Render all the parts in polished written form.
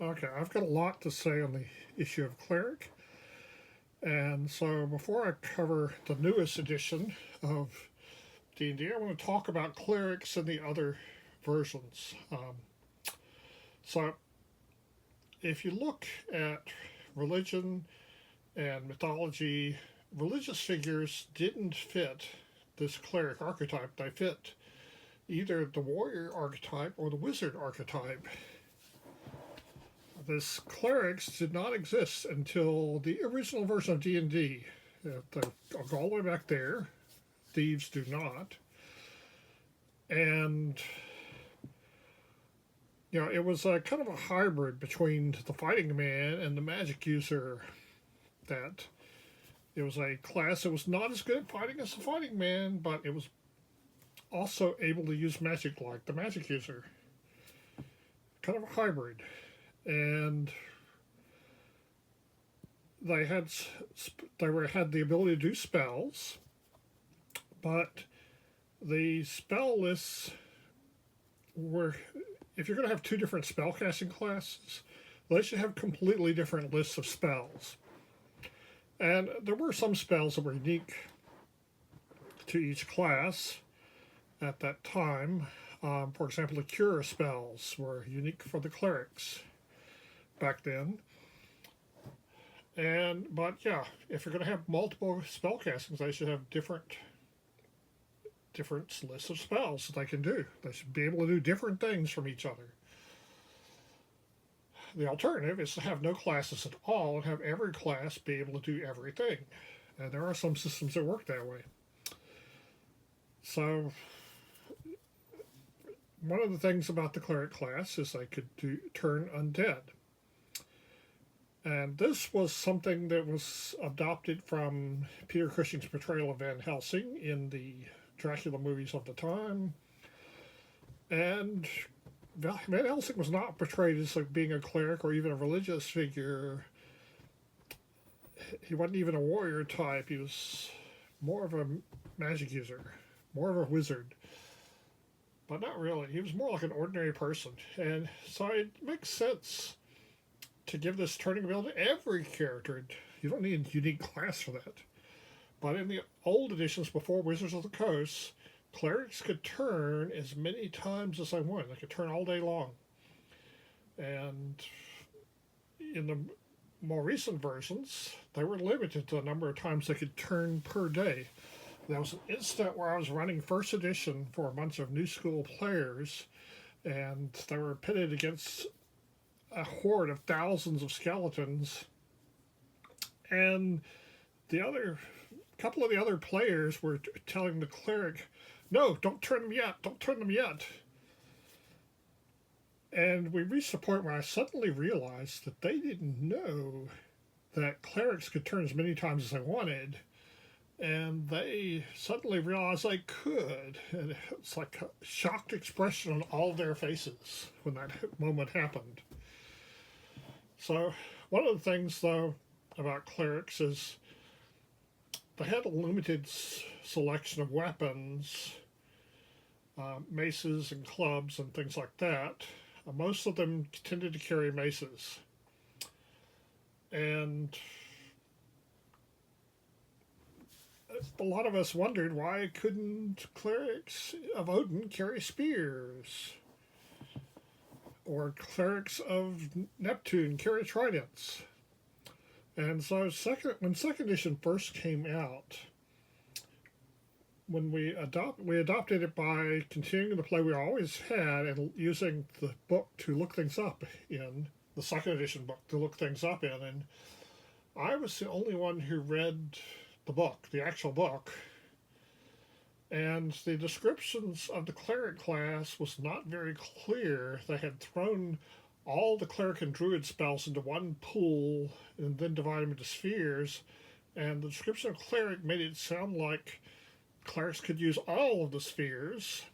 Okay, I've got a lot to say on the issue of Cleric. And so before I cover the newest edition of D&D, I want to talk about clerics and the other versions. So if you look at religion and mythology, religious figures didn't fit this cleric archetype. They fit either the warrior archetype or the wizard archetype. This clerics did not exist until the original version of D&D. I'll go all the way back there. Thieves do not. And it was a kind of a hybrid between the fighting man and the magic user. That it was a class that was not as good at fighting as the fighting man, but it was also able to use magic like the magic user. Kind of a hybrid. And they had the ability to do spells, but the spell lists were, if you're going to have two different spellcasting classes, they should have completely different lists of spells. And there were some spells that were unique to each class at that time. For example, the cure spells were unique for the clerics back then. But yeah, if you're going to have multiple spell castings, they should have different lists of spells that they can do. They should be able to do different things from each other. The alternative is to have no classes at all and have every class be able to do everything. And there are some systems that work that way. So one of the things about the cleric class is they could turn undead. And this was something that was adopted from Peter Cushing's portrayal of Van Helsing in the Dracula movies of the time. And Van Helsing was not portrayed as like being a cleric or even a religious figure. He wasn't even a warrior type. He was more of a magic user, more of a wizard. But not really. He was more like an ordinary person. And so it makes sense to give this turning ability to every character. You don't need a unique class for that. But in the old editions before Wizards of the Coast, clerics could turn as many times as they wanted. They could turn all day long. And in the more recent versions, they were limited to the number of times they could turn per day. There was an instant where I was running first edition for a bunch of new school players, and they were pitted against a horde of thousands of skeletons. And the couple of the other players were telling the cleric, "No, don't turn them yet. Don't turn them yet." And we reached a point where I suddenly realized that they didn't know that clerics could turn as many times as they wanted. And they suddenly realized they could. And it's like a shocked expression on all their faces when that moment happened. So one of the things, though, about clerics is they had a limited selection of weapons, maces and clubs and things like that. Most of them tended to carry maces. And a lot of us wondered, why couldn't clerics of Odin carry spears? Or clerics of Neptune carry tridents? And so when second edition first came out, when we adopted it by continuing the play we always had and using the book to look things up in, the second edition book to look things up in. And I was the only one who read the book, the actual book. And the descriptions of the cleric class was not very clear. They had thrown all the cleric and druid spells into one pool and then divided them into spheres. And the description of cleric made it sound like clerics could use all of the spheres.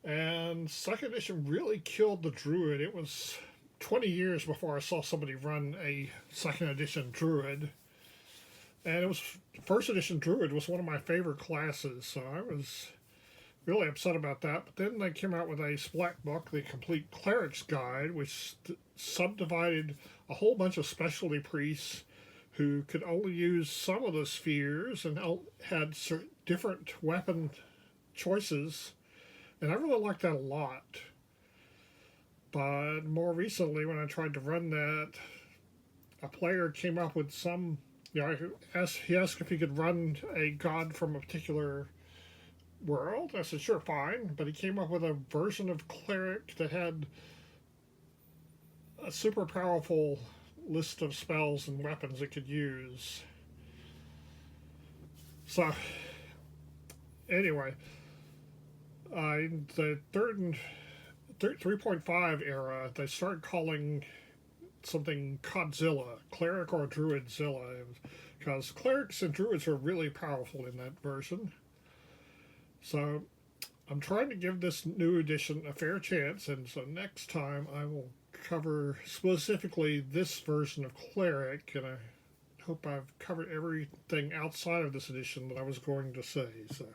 And second edition really killed the druid. It was 20 years before I saw somebody run a second edition druid. And it was first edition druid was one of my favorite classes, so I was really upset about that. But then they came out with a splat book, the Complete Cleric's Guide, which subdivided a whole bunch of specialty priests who could only use some of the spheres and had different weapon choices. And I really liked that a lot. But more recently, when I tried to run that, a player came up with some. He asked if he could run a god from a particular world. I said, sure, fine. But he came up with a version of Cleric that had a super powerful list of spells and weapons it could use. So, anyway, in the 3.5 era, they started calling something Godzilla, Cleric or Druidzilla, because clerics and druids are really powerful in that version. So I'm trying to give this new edition a fair chance, and so next time I will cover specifically this version of Cleric, and I hope I've covered everything outside of this edition that I was going to say. So